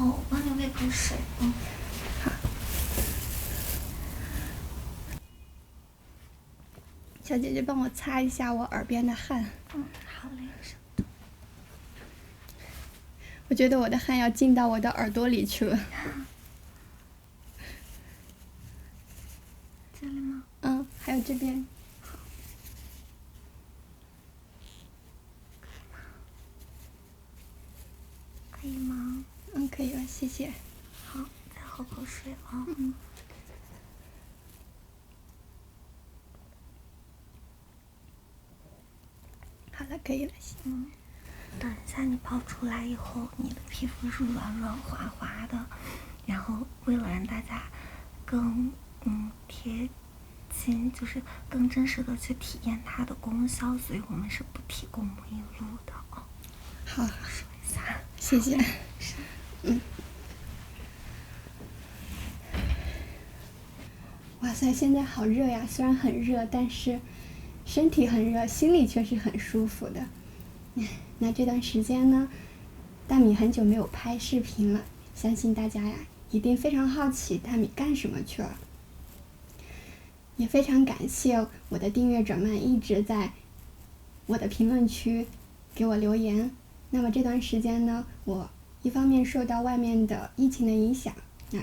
我帮你喂口水。好。小姐姐帮我擦一下我耳边的汗。好嘞，稍等。我觉得我的汗要进到我的耳朵里去了。这里吗？还有这边。好。可以吗？可以了，谢谢。好，再喝口水啊。好了，可以了。等一下你抱出来以后，你的皮肤是软软滑滑的，然后为了让大家更贴近，就是更真实的去体验它的功效，所以我们是不提供沐浴露的哦。好，说一下，谢谢。哇塞，现在好热呀！虽然很热，但是身体很热，心里却是很舒服的。那这段时间呢，大米很久没有拍视频了，相信大家呀一定非常好奇大米干什么去了。也非常感谢我的订阅者们一直在我的评论区给我留言。那么这段时间呢，我一方面受到外面的疫情的影响，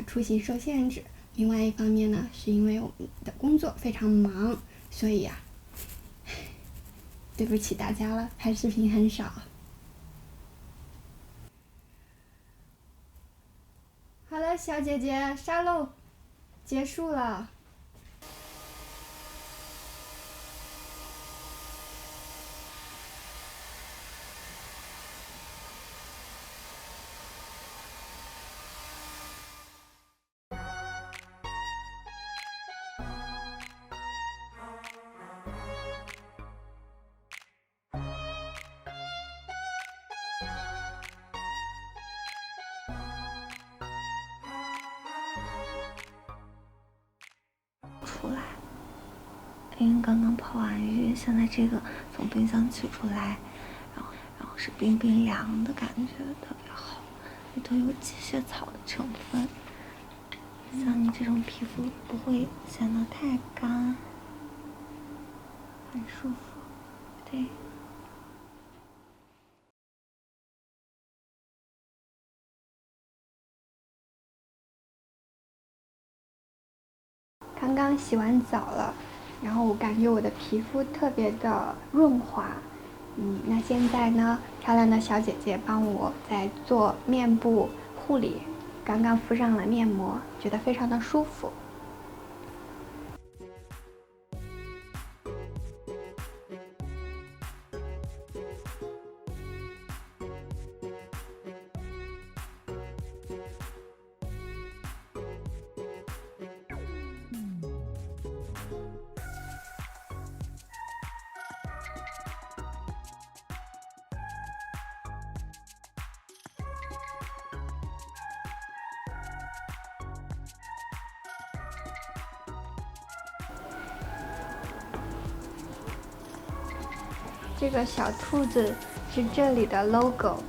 出行受限制；另外一方面呢，是因为我们的工作非常忙，所以呀，对不起大家了，拍视频很少。好了，小姐姐，沙漏结束了。出来，因为刚刚泡完浴，现在这个从冰箱取出来，然后是冰冰凉的感觉，特别好，里头有积雪草的成分，像你这种皮肤不会显得太干。舒服。对。刚刚洗完澡了，然后我感觉我的皮肤特别的润滑。那现在呢，漂亮的小姐姐帮我在做面部护理，刚刚敷上了面膜，觉得非常的舒服。这个小兔子是这里的 logo，